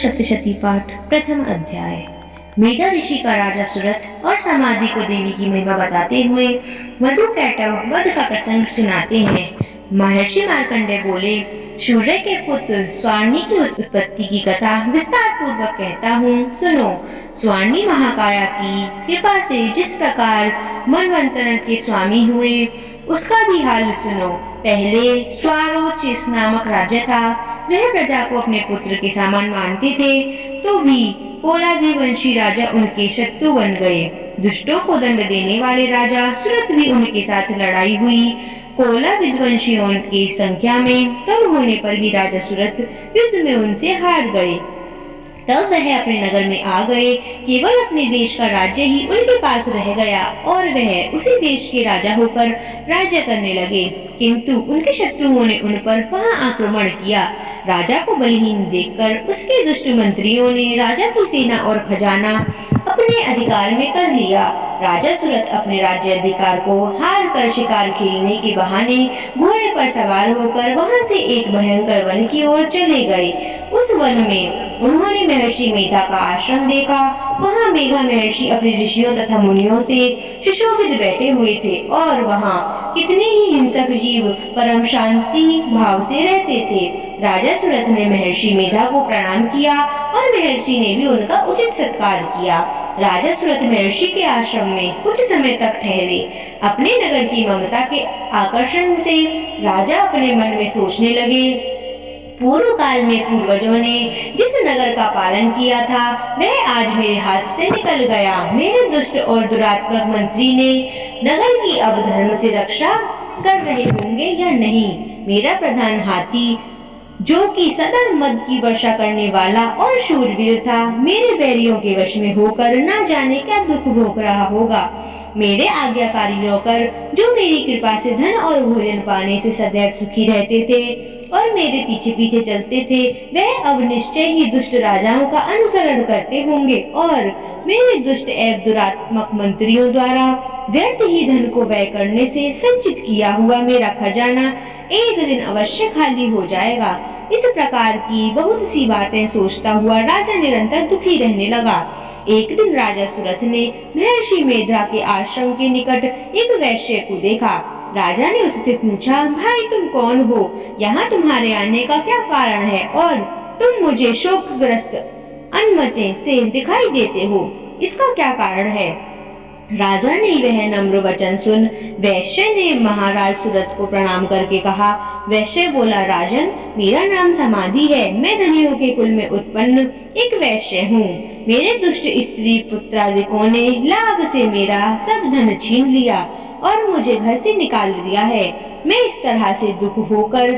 सप्तशती पाठ प्रथम अध्याय। मेधा ऋषि का राजा सुरथ और समाधि को देवी की महिमा बताते हुए मधु कैटव वध का प्रसंग सुनाते हैं। महर्षि मार्कंडेय बोले, सूर्य के पुत्र स्वार्णी की उत्पत्ति की कथा विस्तार पूर्वक कहता हूँ, सुनो। स्वार्णी महाकाया की कृपा से जिस प्रकार मनवंतरण के स्वामी हुए उसका भी हाल सुनो। पहले स्वारोचिस नामक राज्य था। वह प्रजा को अपने पुत्र के समान मानते थे, तो भी कोलादिवंशी राजा उनके शत्रु बन गए। दुष्टों को दंड देने वाले राजा सुरथ भी उनके साथ लड़ाई हुई। कोला विध्वंसियों की संख्या में कम होने पर भी राजा सुरथ युद्ध में उनसे हार गए। तब वह अपने नगर में आ गए। केवल अपने देश का राज्य ही उनके पास रह गया और वह उसी देश के राजा होकर राज्य करने लगे। किंतु उनके शत्रुओं ने उन पर वहां आक्रमण किया। राजा को बलहीन देखकर उसके दुष्ट मंत्रियों ने राजा की सेना और खजाना अपने अधिकार में कर लिया। राजा सुरथ अपने राज्य अधिकार को हार कर शिकार खेलने के बहाने घोड़े पर सवार होकर वहां से एक भयंकर वन की ओर चले गए। उस वन में उन्होंने महर्षि मेधा का आश्रम देखा। वहां मेघा महर्षि अपने ऋषियों तथा मुनियों से सुशोभित बैठे हुए थे और वहां कितने ही हिंसक जीव परम शांति भाव से रहते थे। राजा सुरथ ने महर्षि मेधा को प्रणाम किया और महर्षि ने भी उनका उचित सत्कार किया। राजा सुरथ महर्षि के आश्रम में कुछ समय तक ठहरे। अपने नगर की ममता के आकर्षण से राजा अपने मन में सोचने लगे, पूर्व काल में पूर्वजों ने जिस नगर का पालन किया था वह आज मेरे हाथ से निकल गया। मेरे दुष्ट और दुरात्मक मंत्री ने नगर की अब धर्म से रक्षा कर रहे होंगे या नहीं। मेरा प्रधान हाथी, जो कि सदा मद की वर्षा करने वाला और शूरवीर था, मेरे बैरियों के वश में होकर न जाने क्या दुख भोग रहा होगा। मेरे आज्ञाकारी नौकर, जो मेरी कृपा से धन और भोजन पाने से सदैव सुखी रहते थे और मेरे पीछे पीछे चलते थे, वह अब निश्चय ही दुष्ट राजाओं का अनुसरण करते होंगे और मेरे दुष्ट एवं दुरात्मक मंत्रियों द्वारा व्यर्थ ही धन को व्यय करने से संचित किया हुआ मेरा खजाना एक दिन अवश्य खाली हो जाएगा। इस प्रकार की बहुत सी बातें सोचता हुआ राजा निरंतर दुखी रहने लगा। एक दिन राजा सुरथ ने महर्षि मेधा के आश्रम के निकट एक वैश्य को देखा। राजा ने उससे पूछा, भाई तुम कौन हो? यहाँ तुम्हारे आने का क्या कारण है और तुम मुझे शोकग्रस्त अनमते से दिखाई देते हो, इसका क्या कारण है? राजा ने वह नम्र वचन सुन वैश्य ने महाराज सुरथ को प्रणाम करके कहा। वैश्य बोला, राजन, मेरा नाम समाधि है। मैं धनियों के कुल में उत्पन्न एक वैश्य हूँ। मेरे दुष्ट स्त्री पुत्रादिकों ने लाभ से मेरा सब धन छीन लिया और मुझे घर से निकाल दिया है। मैं इस तरह से दुख होकर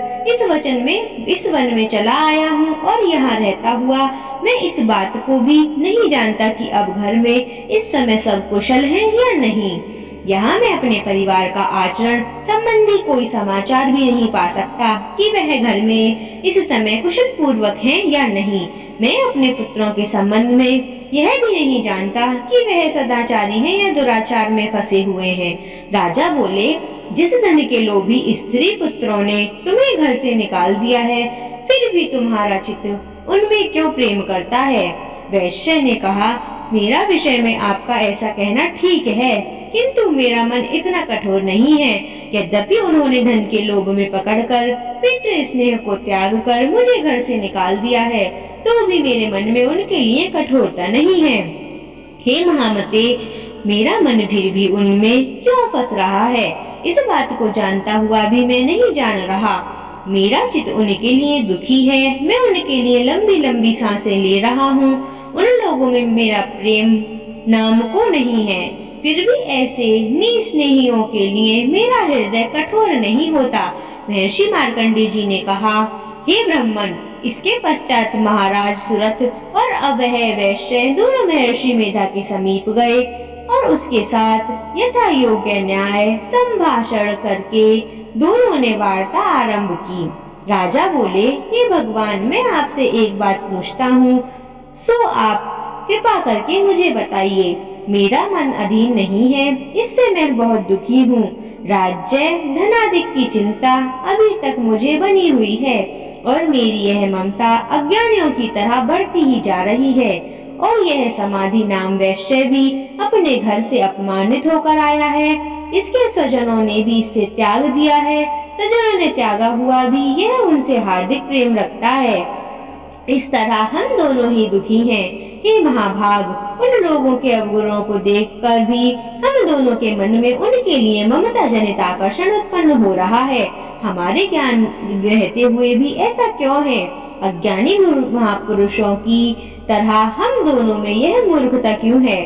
इस वन में चला आया हूँ और यहाँ रहता हुआ मैं इस बात को भी नहीं जानता कि अब घर में इस समय सब कुशल है या नहीं। यहाँ मैं अपने परिवार का आचरण संबंधी कोई समाचार भी नहीं पा सकता कि वह घर में इस समय कुशल पूर्वक है या नहीं। मैं अपने पुत्रों के संबंध में यह भी नहीं जानता कि वह सदाचारी हैं या दुराचार में फंसे हुए हैं। राजा बोले, जिस धन के लोभी स्त्री पुत्रों ने तुम्हें घर से निकाल दिया है, फिर भी तुम्हारा चित्त उनमें क्यों प्रेम करता है? वैश्य ने कहा, मेरा विषय में आपका ऐसा कहना ठीक है, किंतु मेरा मन इतना कठोर नहीं है। यद्यपि उन्होंने धन के लोभ में पकड़कर पितृ स्नेह को त्याग कर मुझे घर से निकाल दिया है, तो भी मेरे मन में उनके लिए कठोरता नहीं है। हे महामते, मेरा मन फिर भी उनमें क्यों फंस रहा है, इस बात को जानता हुआ भी मैं नहीं जान रहा। मेरा चित्त उनके लिए दुखी है। मैं उनके लिए लंबी लंबी सांसें ले रहा हूँ। उन लोगों में मेरा प्रेम नाम को नहीं है, फिर भी ऐसे निस्नेहियों के लिए मेरा हृदय कठोर नहीं होता। महर्षि मार्कंडेय जी ने कहा, हे ब्राह्मण, इसके पश्चात महाराज सुरथ और अब वह वैश्य दोनों महर्षि मेधा के समीप गए और उसके साथ यथा योग्य न्याय संभाषण करके दोनों ने वार्ता आरंभ की। राजा बोले, हे भगवान, मैं आपसे एक बात पूछता हूँ, सो आप कृपा करके मुझे बताइए। मेरा मन अधीन नहीं है, इससे मैं बहुत दुखी हूँ। राज्य धनादिक की चिंता अभी तक मुझे बनी हुई है और मेरी यह ममता अज्ञानियों की तरह बढ़ती ही जा रही है। और यह समाधि नाम वैश्य भी अपने घर से अपमानित होकर आया है। इसके स्वजनों ने भी इसे त्याग दिया है। स्वजनों ने त्यागा हुआ भी यह उनसे हार्दिक प्रेम रखता है। इस तरह हम दोनों ही दुखी हैं। हे महाभाग, उन लोगों के अवगुणों को देखकर भी हम दोनों के मन में उनके लिए ममता जनित आकर्षण उत्पन्न हो रहा है। हमारे ज्ञान रहते हुए भी ऐसा क्यों है? अज्ञानी महापुरुषों की तरह हम दोनों में यह मूर्खता क्यों है?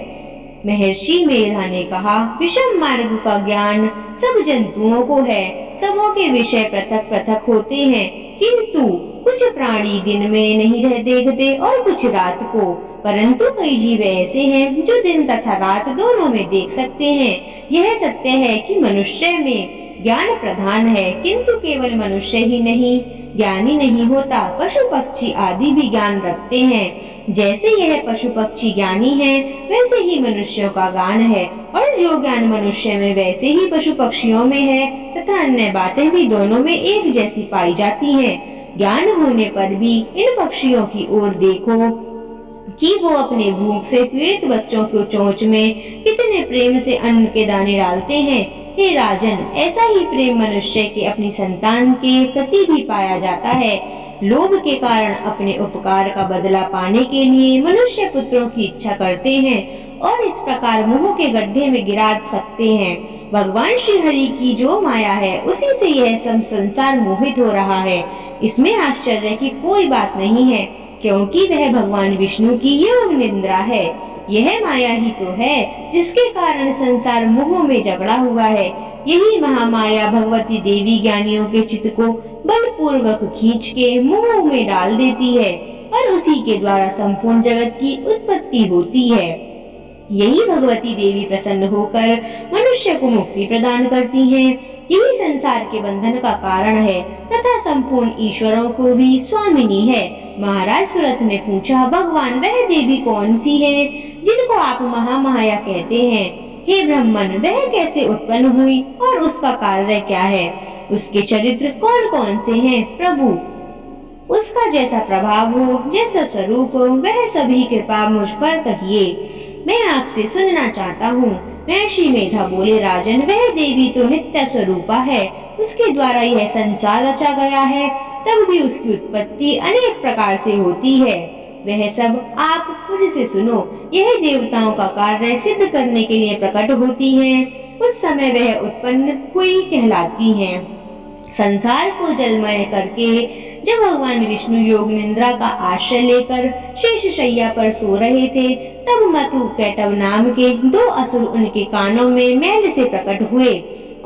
महर्षि मेधा ने कहा, विषम मार्ग का ज्ञान सब जंतुओं को है। सबों के विषय पृथक पृथक होते हैं, किंतु कुछ प्राणी दिन में नहीं रह देखते और कुछ रात को। परंतु कई जीव ऐसे हैं जो दिन तथा रात दोनों में देख सकते हैं। यह सत्य है कि मनुष्य में ज्ञान प्रधान है, किंतु केवल मनुष्य ही नहीं ज्ञानी नहीं होता, पशु पक्षी आदि भी ज्ञान रखते हैं। जैसे यह पशु पक्षी ज्ञानी है, वैसे ही मनुष्यों का ज्ञान है, और जो ज्ञान मनुष्य में वैसे ही पशु पक्षियों में है, तथा अन्य बातें भी दोनों में एक जैसी पाई जाती हैं। ज्ञान होने पर भी इन पक्षियों की ओर देखो कि वो अपने भूख से पीड़ित बच्चों को चोंच में कितने प्रेम से अन्न के दाने डालते हैं। हे राजन, ऐसा ही प्रेम मनुष्य के अपनी संतान के प्रति भी पाया जाता है। लोभ के कारण अपने उपकार का बदला पाने के लिए मनुष्य पुत्रों की इच्छा करते हैं और इस प्रकार मोह के गड्ढे में गिरा सकते हैं। भगवान श्री हरि की जो माया है, उसी से यह सब संसार मोहित हो रहा है। इसमें आश्चर्य की कोई बात नहीं है, क्योंकि वह भगवान विष्णु की योग निद्रा है। यह माया ही तो है जिसके कारण संसार मोह में जकड़ा हुआ है। यही महामाया भगवती देवी ज्ञानियों के चित्त को बलपूर्वक खींच के मोह में डाल देती है और उसी के द्वारा संपूर्ण जगत की उत्पत्ति होती है। यही भगवती देवी प्रसन्न होकर मनुष्य को मुक्ति प्रदान करती हैं। यही संसार के बंधन का कारण है तथा संपूर्ण ईश्वरों को भी स्वामिनी है। महाराज सुरथ ने पूछा, भगवान वह देवी कौन सी है जिनको आप महामाया कहते हैं? हे ब्राह्मण, वह कैसे उत्पन्न हुई और उसका कार्य क्या है? उसके चरित्र कौन कौन से हैं? प्रभु, उसका जैसा प्रभाव हो, जैसा स्वरूप हो, वह सभी कृपा मुझ पर कहिए, मैं आपसे सुनना चाहता हूँ। महर्षि मेधा बोले, राजन, वह देवी तो नित्य स्वरूपा है। उसके द्वारा यह संसार रचा गया है, तब भी उसकी उत्पत्ति अनेक प्रकार से होती है। वह सब आप मुझसे सुनो। यह देवताओं का कार्य सिद्ध करने के लिए प्रकट होती है। उस समय वह उत्पन्न हुई कहलाती हैं। संसार को जलमय करके जब भगवान विष्णु योग निद्रा का आश्रय लेकर शेष शैया पर सो रहे थे, तब मतु कैटव नाम के दो असुर उनके कानों में मैल से प्रकट हुए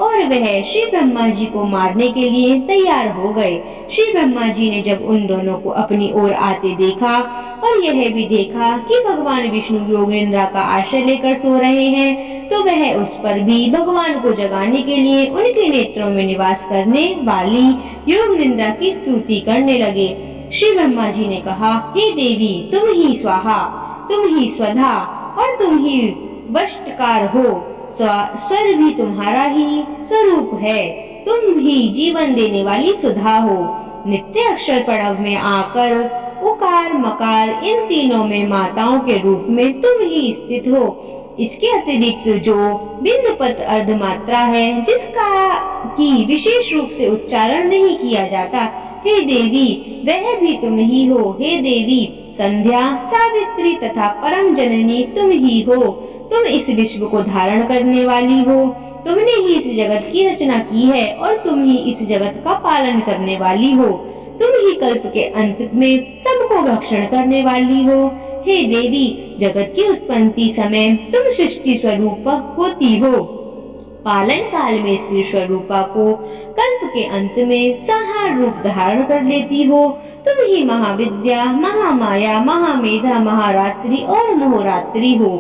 और वह श्री ब्रह्मा जी को मारने के लिए तैयार हो गए। श्री ब्रह्मा जी ने जब उन दोनों को अपनी ओर आते देखा और यह भी देखा कि भगवान विष्णु योग निद्रा का आश्रय लेकर सो रहे हैं, तो वह उस पर भी भगवान को जगाने के लिए उनके नेत्रों में निवास करने वाली योग निद्रा की स्तुति करने लगे। श्री ब्रह्मा जी ने कहा, हे देवी, तुम ही स्वाहा, तुम ही स्वधा और तुम ही वष्टकार हो। स्वर भी तुम्हारा ही स्वरूप है। तुम ही जीवन देने वाली सुधा हो। नित्य अक्षर पड़व में आकर उकार मकार इन तीनों में माताओं के रूप में तुम ही स्थित हो। इसके अतिरिक्त जो बिंदुपत अर्धमात्रा है, जिसका की विशेष रूप से उच्चारण नहीं किया जाता, हे देवी, वह भी तुम ही हो। हे देवी, संध्या, सावित्री तथा परम जननी तुम ही हो। तुम इस विश्व को धारण करने वाली हो। तुमने ही इस जगत की रचना की है और तुम ही इस जगत का पालन करने वाली हो। तुम ही कल्प के अंत में सबको भक्षण करने वाली हो। हे देवी, जगत की उत्पत्ति समय तुम सृष्टि स्वरूप होती हो। पालन काल में स्त्री स्वरूपा को कल्प के अंत में संहार रूप धारण कर लेती हो। तुम ही महाविद्या, महामाया, महामेधा, महारात्रि और मोहरात्रि हो।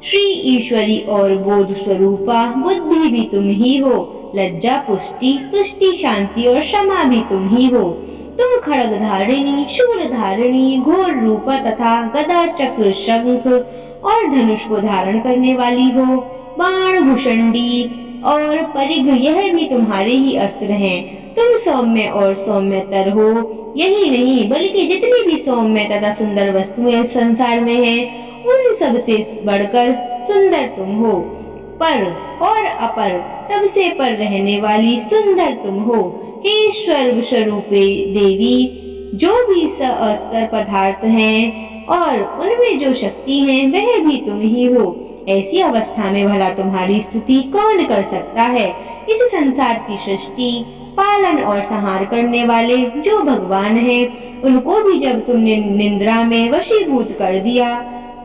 श्री ईश्वरी और बोध स्वरूपा बुद्धि भी तुम ही हो। लज्जा, पुष्टि, तुष्टि, शांति और क्षमा भी तुम ही हो। तुम खड्ग धारिणी, शूल धारिणी, घोर रूपा तथा गदा, चक्र, शंख और धनुष को धारण करने वाली हो। बाण, भुषंडी और परिघ यह भी तुम्हारे ही अस्त्र हैं। तुम सौम्य और सौम्यतर हो। यही नहीं बल्कि जितनी भी सौम्य तथा सुंदर वस्तुएं संसार में हैं, उन सब से बढ़कर सुंदर तुम हो। पर और अपर सबसे पर रहने वाली सुंदर तुम हो। हे सर्व स्वरूपे देवी, जो भी अस्तर पदार्थ हैं और उनमें जो शक्ति है वह भी तुम ही हो। ऐसी अवस्था में भला तुम्हारी स्तुति कौन कर सकता है। इस संसार की सृष्टि, पालन और संहार करने वाले जो भगवान हैं, उनको भी जब तुमने निद्रा में वशीभूत कर दिया,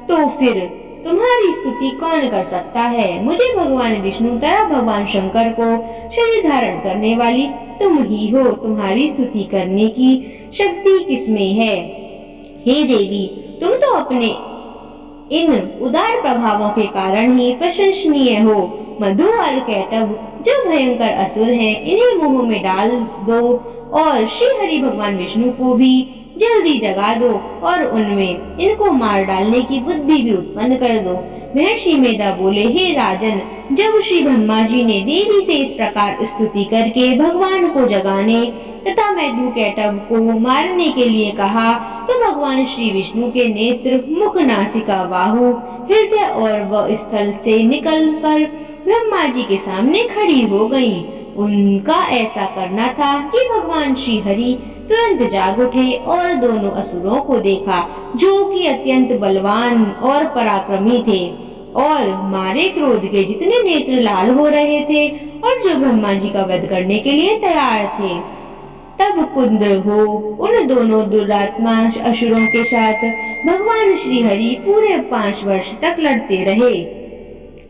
तो फिर तुम्हारी स्तुति कौन कर सकता है। मुझे भगवान विष्णु तथा भगवान शंकर को शरीर धारण करने वाली तुम ही हो। तुम्हारी स्तुति करने की शक्ति किसमें है। हे देवी, तुम तो अपने इन उदार प्रभावों के कारण ही प्रशंसनीय हो। मधु और कैटभ जो भयंकर असुर हैं, इन्हें मुंह में डाल दो और श्री हरि भगवान विष्णु को भी जल्दी जगा दो और उनमें इनको मार डालने की बुद्धि भी उत्पन्न कर दो। महर्षि मेधा बोले, हे राजन, जब श्री ब्रह्मा जी ने देवी से इस प्रकार स्तुति करके भगवान को जगाने तथा मधु कैटभ को मारने के लिए कहा, तो भगवान श्री विष्णु के नेत्र, मुख, नासिका, बाहु, हृदय और वक्षस्थल से निकलकर ब्रह्मा जी के सामने खड़ी हो गईं। उनका ऐसा करना था कि भगवान श्री हरि तुरंत जाग उठे और दोनों असुरों को देखा, जो कि अत्यंत बलवान और पराक्रमी थे और मारे क्रोध के जितने नेत्र लाल हो रहे थे और जो ब्रह्मा जी का वध करने के लिए तैयार थे। तब कुंद्र हो उन दोनों दुरात्मा असुरों के साथ भगवान श्री हरि पूरे 5 वर्ष तक लड़ते रहे।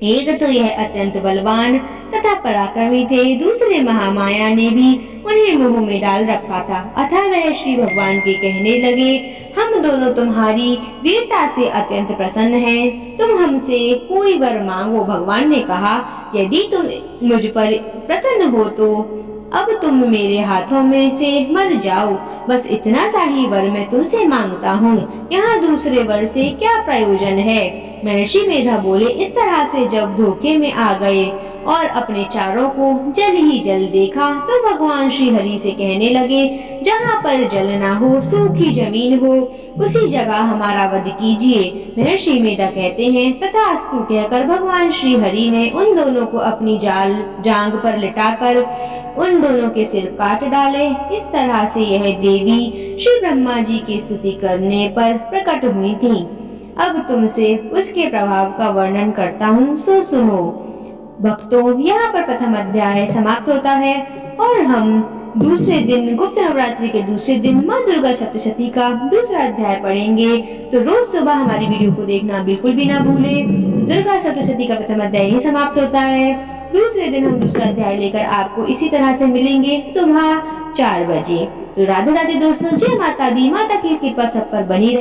एक तो यह अत्यंत बलवान तथा पराक्रमी थे, दूसरे महामाया ने भी उन्हें मुंह में डाल रखा था। अतः वह श्री भगवान के कहने लगे, हम दोनों तुम्हारी वीरता से अत्यंत प्रसन्न हैं, तुम हमसे कोई वर मांगो। भगवान ने कहा, यदि तुम मुझ पर प्रसन्न हो तो अब तुम मेरे हाथों में से मर जाओ। बस इतना सा ही वर मैं तुमसे मांगता हूँ, यहाँ दूसरे वर से क्या प्रयोजन है। महर्षि मेधा बोले, इस तरह से जब धोखे में आ गए और अपने चारों को जल ही जल देखा, तो भगवान श्री हरि से कहने लगे, जहाँ पर जल ना हो, सूखी जमीन हो, उसी जगह हमारा वध कीजिए। महर्षि मेधा कहते हैं, तथास्तु कहकर भगवान श्री हरि ने उन दोनों को अपनी जांग पर लिटाकर उन दोनों के सिर काट डाले। इस तरह से यह देवी श्री ब्रह्मा जी की स्तुति करने पर प्रकट हुई थी। अब तुमसे उसके प्रभाव का वर्णन करता हूँ, सो सुनो। भक्तों, यहाँ पर प्रथम अध्याय समाप्त होता है और हम दूसरे दिन, गुप्त नवरात्रि के दूसरे दिन, माँ दुर्गा सप्तशती का दूसरा अध्याय पढ़ेंगे। तो रोज सुबह हमारी वीडियो को देखना बिल्कुल भी ना भूलें। दुर्गा सप्तशती का प्रथम अध्याय ही समाप्त होता है। दूसरे दिन हम दूसरा अध्याय लेकर आपको इसी तरह से मिलेंगे सुबह 4 बजे। तो राधे राधे दोस्तों, जय माता दी। माता की कृपा सब पर बनी रहे।